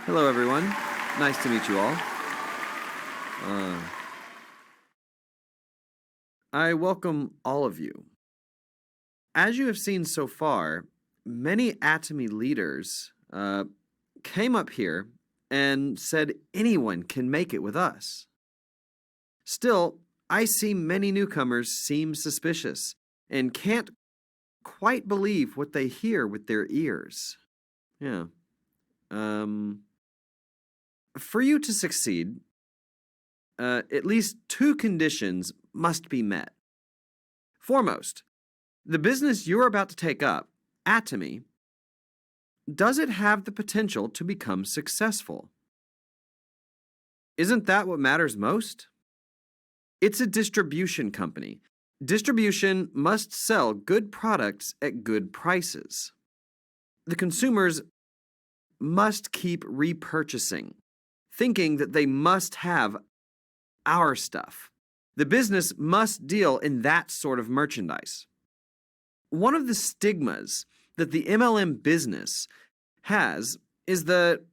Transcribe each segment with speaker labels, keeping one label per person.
Speaker 1: Hello, everyone. Nice to meet you all. Uh, I welcome all of you. As you have seen so far, many Atomy leaders came up here and said anyone can make it with us. Still, I see many newcomers seem suspicious and can't quite believe what they hear with their ears. Yeah. For you to succeed, at least two conditions must be met. Foremost, the business you're about to take up, Atomy, does it have the potential to become successful? Isn't that what matters most? It's a distribution company. Distribution must sell good products at good prices. The consumers must keep repurchasing, thinking that they must have our stuff. The business must deal in that sort of merchandise. One of the stigmas that the MLM business has is that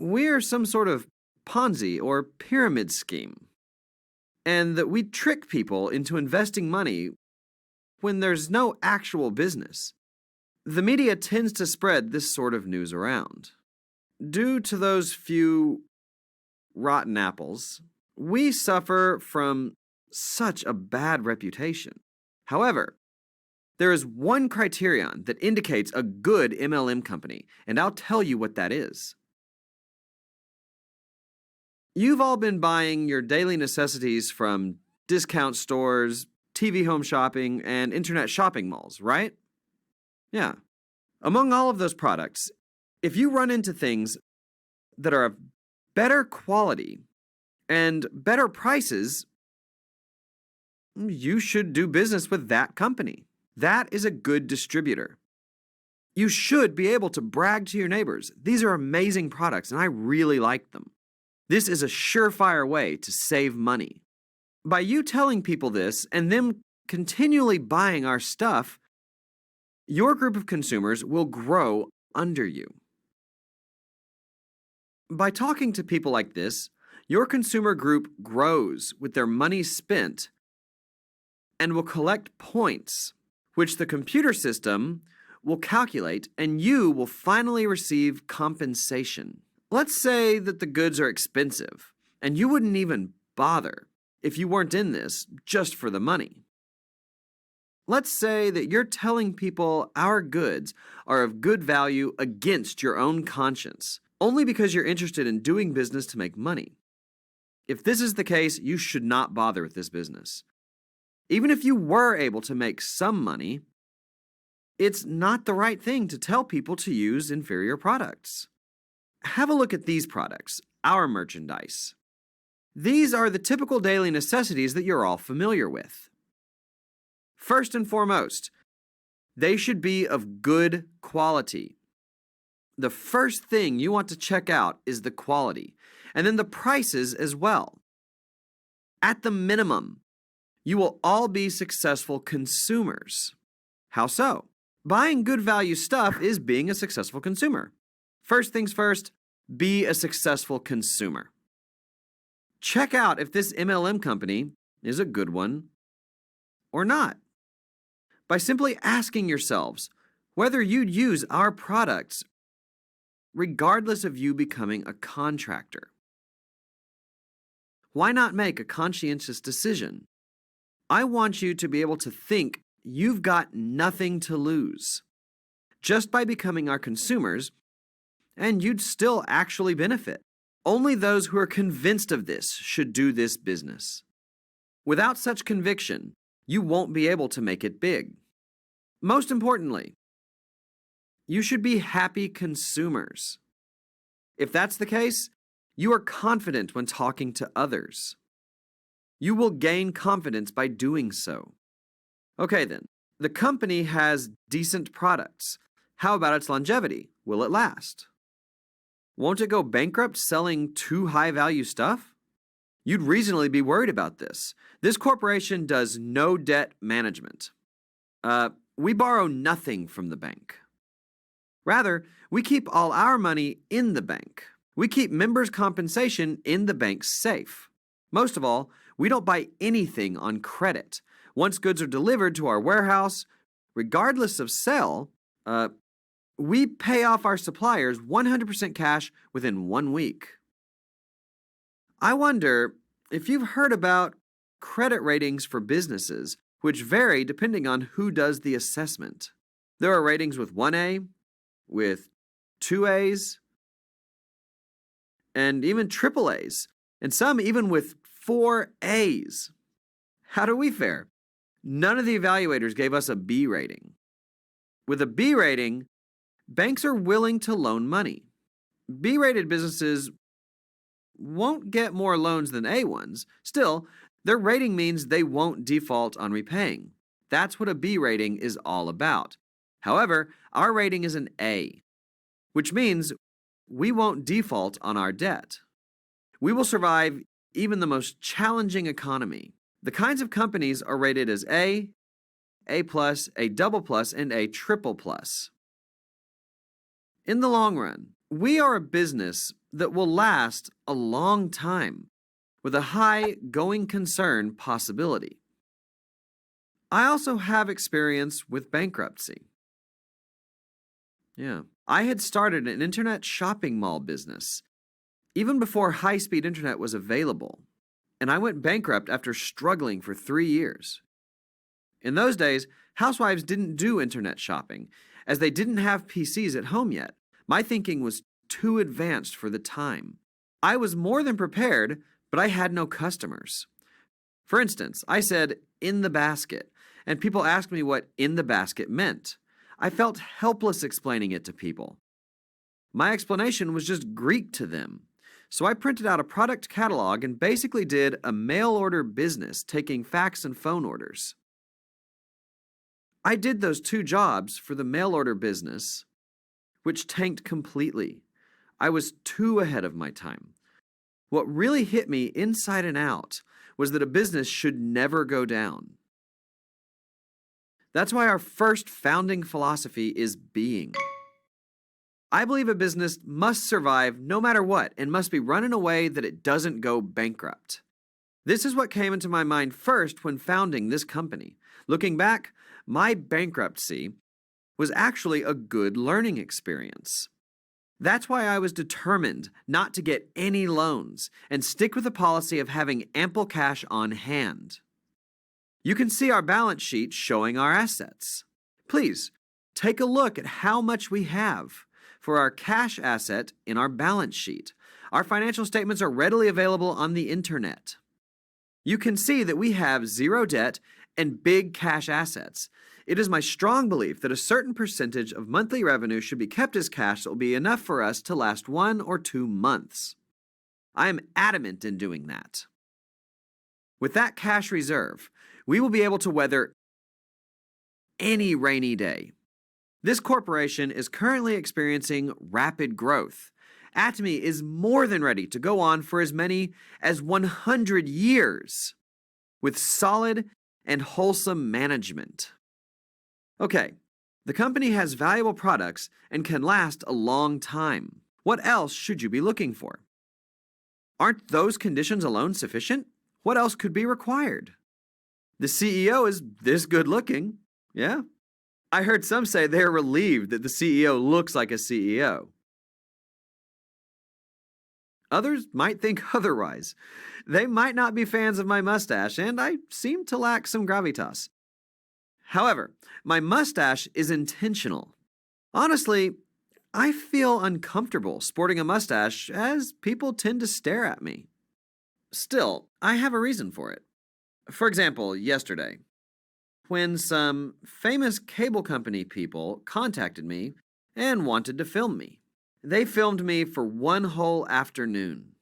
Speaker 1: we're some sort of Ponzi or pyramid scheme, and that we trick people into investing money when there's no actual business. The media tends to spread this sort of news around. Due to those few rotten apples, we suffer from such a bad reputation. However, there is one criterion that indicates a good MLM company, and I'll tell you what that is. You've all been buying your daily necessities from discount stores, TV home shopping, and internet shopping malls, right? Yeah. Among all of those products, if you run into things that are of better quality and better prices, you should do business with that company. That is a good distributor. You should be able to brag to your neighbors, these are amazing products and I really like them. This is a surefire way to save money. By you telling people this and them continually buying our stuff, your group of consumers will grow under you. By talking to people like this, your consumer group grows with their money spent and will collect points, which the computer system will calculate, and you will finally receive compensation. Let's say that the goods are expensive, and you wouldn't even bother if you weren't in this just for the money. Let's say that you're telling people our goods are of good value against your own conscience, only because you're interested in doing business to make money. If this is the case, you should not bother with this business. Even if you were able to make some money, it's not the right thing to tell people to use inferior products. Have a look at these products, our merchandise. These are the typical daily necessities that you're all familiar with. First and foremost, they should be of good quality. The first thing you want to check out is the quality, and then the prices as well. At the minimum, you will all be successful consumers. How so? Buying good value stuff is being a successful consumer. First things first, be a successful consumer. Check out if this MLM company is a good one or not by simply asking yourselves whether you'd use our products regardless of you becoming a contractor. Why not make a conscientious decision? I want you to be able to think you've got nothing to lose just by becoming our consumers, and you'd still actually benefit. Only those who are convinced of this should do this business. Without such conviction, you won't be able to make it big. Most importantly, you should be happy consumers. If that's the case, you are confident when talking to others. You will gain confidence by doing so. Okay then, the company has decent products. How about its longevity? Will it last? Won't it go bankrupt selling too high-value stuff? You'd reasonably be worried about this. This corporation does no debt management. We borrow nothing from the bank. Rather, we keep all our money in the bank. We keep members' compensation in the bank's safe. Most of all, we don't buy anything on credit. Once goods are delivered to our warehouse, regardless of sale, we pay off our suppliers 100% cash within 1 week. I wonder if you've heard about credit ratings for businesses, which vary depending on who does the assessment. There are ratings with 1A, with 2As, and even triple A's, and some even with 4A's. How do we fare? None of the evaluators gave us a B rating. With a B rating, banks are willing to loan money. B-rated businesses won't get more loans than A ones. Still, their rating means they won't default on repaying. That's what a B rating is all about. However, our rating is an A, which means we won't default on our debt. We will survive even the most challenging economy. The kinds of companies are rated as A+, A+, A++, and A+++. In the long run, we are a business that will last a long time with a high going concern possibility. I also have experience with bankruptcy. I had started an internet shopping mall business even before high-speed internet was available, and I went bankrupt after struggling for 3 years. In those days, housewives didn't do internet shopping, as they didn't have PCs at home yet. My thinking was too advanced for the time. I was more than prepared, but I had no customers. For instance, I said, "in the basket," and people asked me what "in the basket" meant. I felt helpless explaining it to people. My explanation was just Greek to them. So I printed out a product catalog and basically did a mail order business, taking fax and phone orders. I did those 2 jobs for the mail order business, which tanked completely. I was too ahead of my time. What really hit me inside and out was that a business should never go down. That's why our first founding philosophy is being. I believe a business must survive no matter what and must be run in a way that it doesn't go bankrupt. This is what came into my mind first when founding this company. Looking back, my bankruptcy was actually a good learning experience. That's why I was determined not to get any loans and stick with the policy of having ample cash on hand. You can see our balance sheet showing our assets. Please, take a look at how much we have for our cash asset in our balance sheet. Our financial statements are readily available on the internet. You can see that we have 0 debt and big cash assets. It is my strong belief that a certain percentage of monthly revenue should be kept as cash that will be enough for us to last 1 or 2 months. I am adamant in doing that. With that cash reserve, we will be able to weather any rainy day. This corporation is currently experiencing rapid growth. Atomy is more than ready to go on for as many as 100 years with solid and wholesome management. Okay, the company has valuable products and can last a long time. What else should you be looking for? Aren't those conditions alone sufficient? What else could be required? The CEO is this good looking. Yeah. I heard some say they are relieved that the CEO looks like a CEO. Others might think otherwise. They might not be fans of my mustache, and I seem to lack some gravitas. However, my mustache is intentional. Honestly, I feel uncomfortable sporting a mustache as people tend to stare at me. Still, I have a reason for it. For example, yesterday, when some famous cable company people contacted me and wanted to film me. They filmed me for 1 whole afternoon.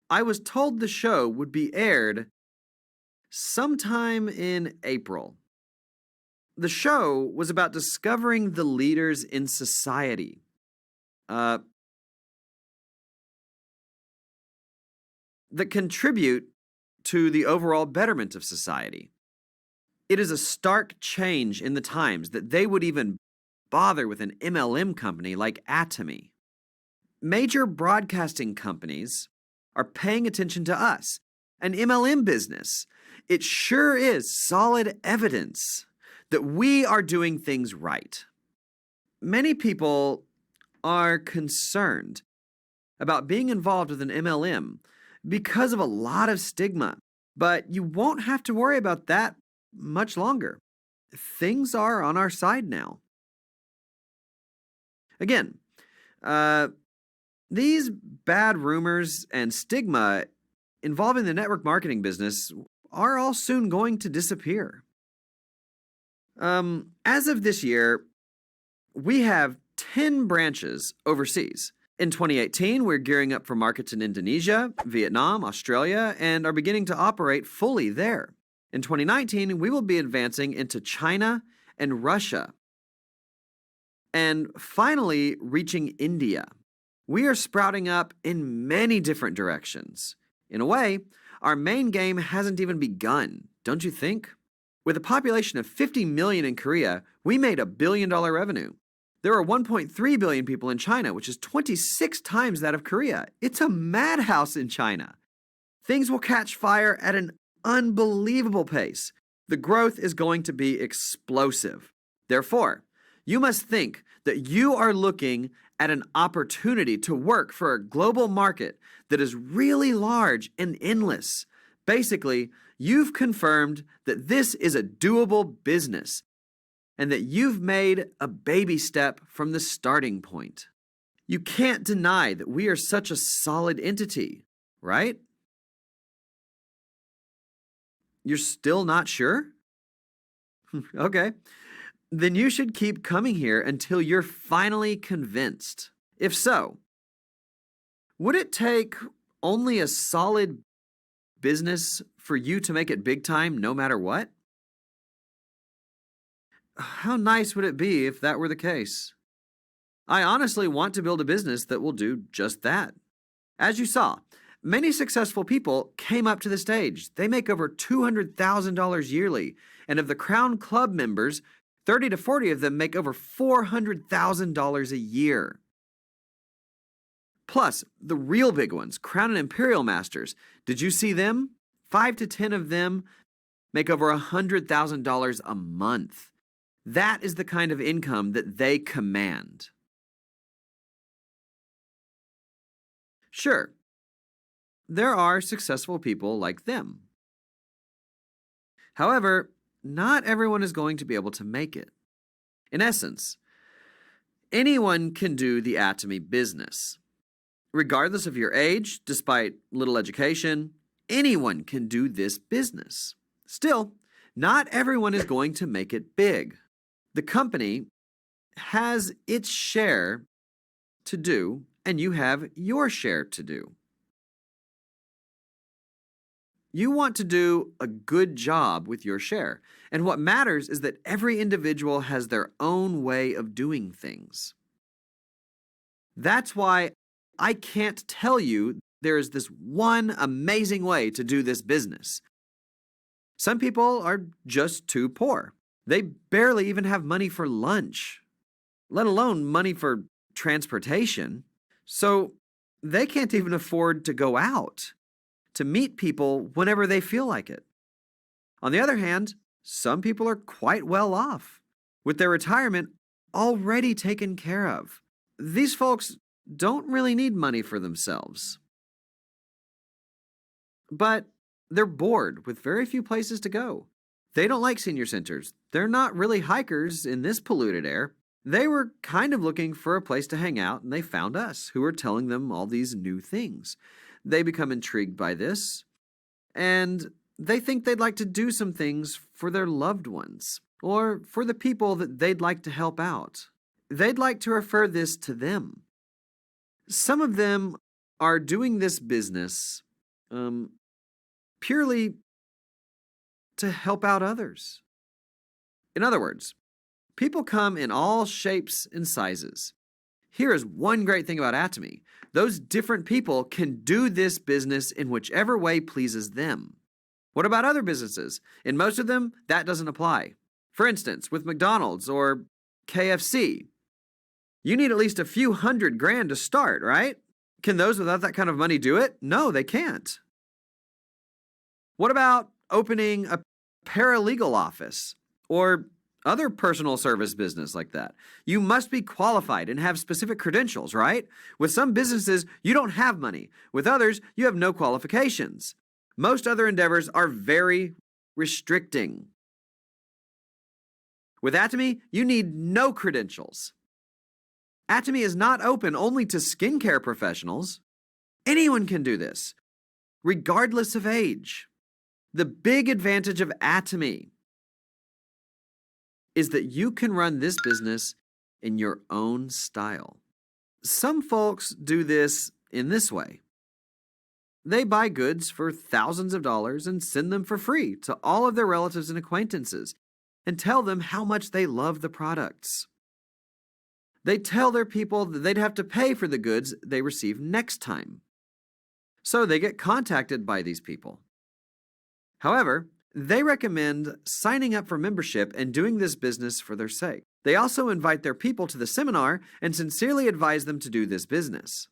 Speaker 1: I was told the show would be aired sometime in April. The show was about discovering the leaders in society. That contribute to the overall betterment of society. It is a stark change in the times that they would even bother with an MLM company like Atomy. Major broadcasting companies are paying attention to us, an MLM business. It sure is solid evidence that we are doing things right. Many people are concerned about being involved with an MLM because of a lot of stigma, but you won't have to worry about that much longer. Things are on our side now. Again, these bad rumors and stigma involving the network marketing business are all soon going to disappear. As of this year, we have 10 branches overseas. In 2018, we're gearing up for markets in Indonesia, Vietnam, Australia, and are beginning to operate fully there. In 2019, we will be advancing into China and Russia, and finally reaching India. We are sprouting up in many different directions. In a way, our main game hasn't even begun, don't you think? With a population of 50 million in Korea, we made $1 billion revenue. There are 1.3 billion people in China, which is 26 times that of Korea. It's a madhouse in China. Things will catch fire at an unbelievable pace. The growth is going to be explosive. Therefore, you must think that you are looking at an opportunity to work for a global market that is really large and endless. Basically, you've confirmed that this is a doable business and that you've made a baby step from the starting point. You can't deny that we are such a solid entity, right? You're still not sure? Okay. Then you should keep coming here until you're finally convinced. If so, would it take only a solid business for you to make it big time no matter what? How nice would it be if that were the case? I honestly want to build a business that will do just that. As you saw, many successful people came up to the stage. They make over $200,000 yearly, and of the Crown Club members, 30 to 40 of them make over $400,000 a year. Plus, the real big ones, Crown and Imperial Masters, did you see them? 5 to 10 of them make over $100,000 a month. That is the kind of income that they command. Sure, there are successful people like them. However, not everyone is going to be able to make it. In essence, anyone can do the Atomy business. Regardless of your age, despite little education, anyone can do this business. Still, not everyone is going to make it big. The company has its share to do, and you have your share to do. You want to do a good job with your share, and what matters is that every individual has their own way of doing things. That's why I can't tell you there is this one amazing way to do this business. Some people are just too poor. They barely even have money for lunch, let alone money for transportation. So they can't even afford to go out to meet people whenever they feel like it. On the other hand, some people are quite well off, with their retirement already taken care of. These folks don't really need money for themselves. But they're bored with very few places to go. They don't like senior centers. They're not really hikers in this polluted air. They were kind of looking for a place to hang out, and they found us, who were telling them all these new things. They become intrigued by this, and they think they'd like to do some things for their loved ones, or for the people that they'd like to help out. They'd like to refer this to them. Some of them are doing this business purely to help out others. In other words, people come in all shapes and sizes. Here is one great thing about Atomy. Those different people can do this business in whichever way pleases them. What about other businesses? In most of them, that doesn't apply. For instance, with McDonald's or KFC, You need at least a few $100,000 to start, right? Can those without that kind of money do it? No, they can't. What about opening a paralegal office or other personal service business like that? You must be qualified and have specific credentials, right? With some businesses, you don't have money. With others, you have no qualifications. Most other endeavors are very restricting. With Atomy, you need no credentials. Atomy is not open only to skincare professionals. Anyone can do this, regardless of age. The big advantage of Atomy is that you can run this business in your own style. Some folks do this in this way. They buy goods for thousands of dollars and send them for free to all of their relatives and acquaintances and tell them how much they love the products. They tell their people that they'd have to pay for the goods they receive next time. So they get contacted by these people. However, they recommend signing up for membership and doing this business for their sake. They also invite their people to the seminar and sincerely advise them to do this business.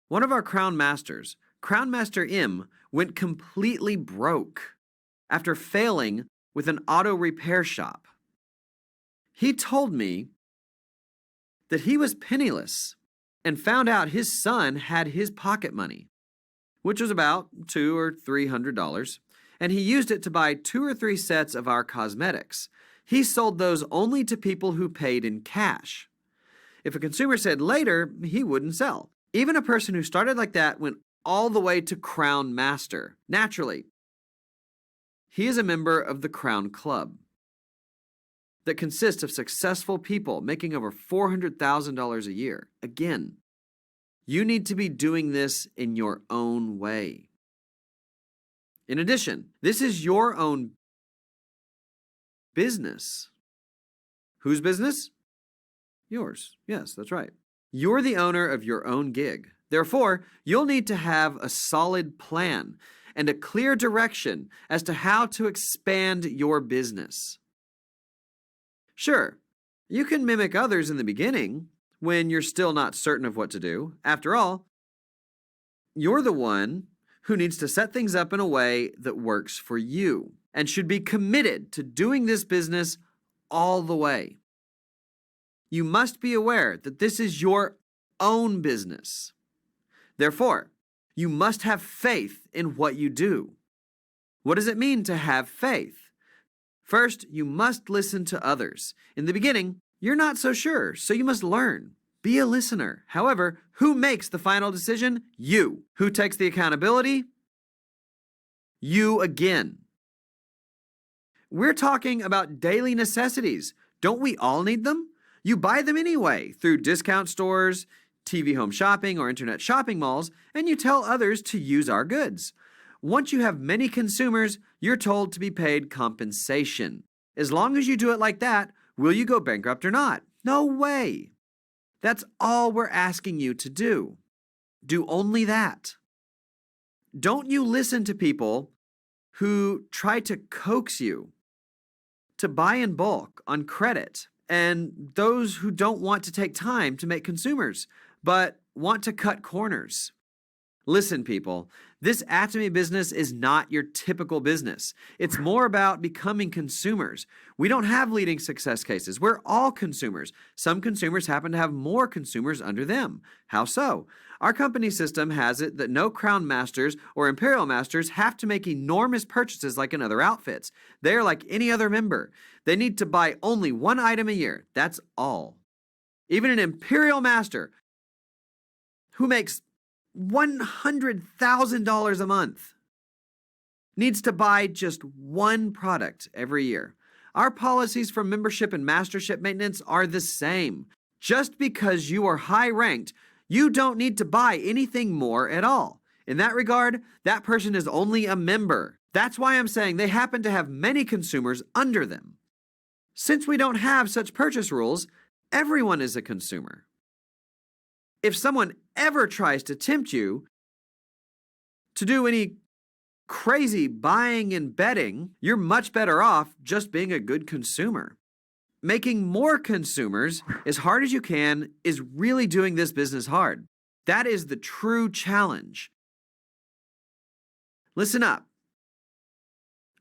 Speaker 1: One of our Crown Masters, Crown Master M, went completely broke after failing with an auto repair shop. He told me that he was penniless and found out his son had his pocket money, which was about $200 or $300, and he used it to buy 2 or 3 sets of our cosmetics. He sold those only to people who paid in cash. If a consumer said later, he wouldn't sell. Even a person who started like that went all the way to Crown Master. Naturally, he is a member of the Crown Club that consists of successful people making over $400,000 a year. Again, you need to be doing this in your own way. In addition, this is your own business. Whose business? Yours. Yes, that's right. You're the owner of your own gig. Therefore, you'll need to have a solid plan and a clear direction as to how to expand your business. Sure, you can mimic others in the beginning when you're still not certain of what to do. After all, you're the one who needs to set things up in a way that works for you and should be committed to doing this business all the way. You must be aware that this is your own business. Therefore, you must have faith in what you do. What does it mean to have faith? First, you must listen to others. In the beginning, you're not so sure, so you must learn. Be a listener. However, who makes the final decision? You. Who takes the accountability? You again. We're talking about daily necessities. Don't we all need them? You buy them anyway through discount stores, TV home shopping, or internet shopping malls, and you tell others to use our goods. Once you have many consumers, you're told to be paid compensation. As long as you do it like that, will you go bankrupt or not? No way. That's all we're asking you to do. Do only that. Don't you listen to people who try to coax you to buy in bulk on credit, and those who don't want to take time to make consumers, but want to cut corners. Listen, people, this Atomy business is not your typical business. It's more about becoming consumers. We don't have leading success cases. We're all consumers. Some consumers happen to have more consumers under them. How so? Our company system has it that no Crown Masters or Imperial Masters have to make enormous purchases like in other outfits. They are like any other member. They need to buy only one item a year. That's all. Even an Imperial Master who makes $100,000 a month needs to buy just one product every year. Our policies for membership and mastership maintenance are the same. Just because you are high ranked, you don't need to buy anything more at all. In that regard, that person is only a member. That's why I'm saying they happen to have many consumers under them. Since we don't have such purchase rules, everyone is a consumer. If someone ever tries to tempt you to do any crazy buying and betting, you're much better off just being a good consumer. Making more consumers as hard as you can is really doing this business hard. That is the true challenge. Listen up.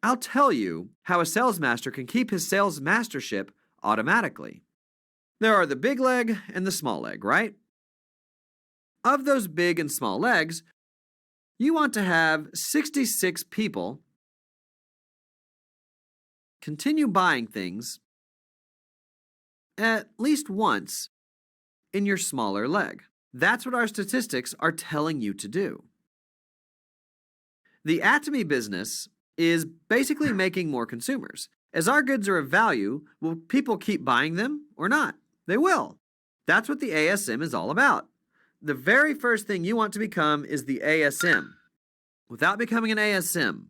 Speaker 1: I'll tell you how a sales master can keep his sales mastership automatically. There are the big leg and the small leg, right? Of those big and small legs, you want to have 66 people continue buying things at least once in your smaller leg. That's what our statistics are telling you to do. The Atomy business is basically making more consumers. As our goods are of value, will people keep buying them or not? They will. That's what the ASM is all about. The very first thing you want to become is the ASM. Without becoming an ASM,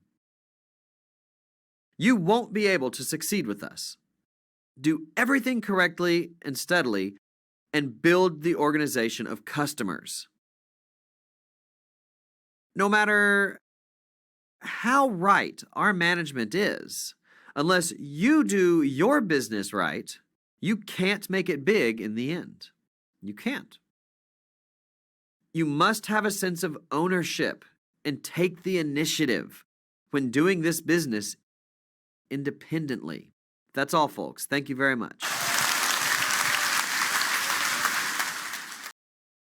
Speaker 1: you won't be able to succeed with us. Do everything correctly and steadily and build the organization of customers. No matter how right our management is, unless you do your business right, you can't make it big in the end. You can't. You must have a sense of ownership and take the initiative when doing this business independently. That's all, folks. Thank you very much.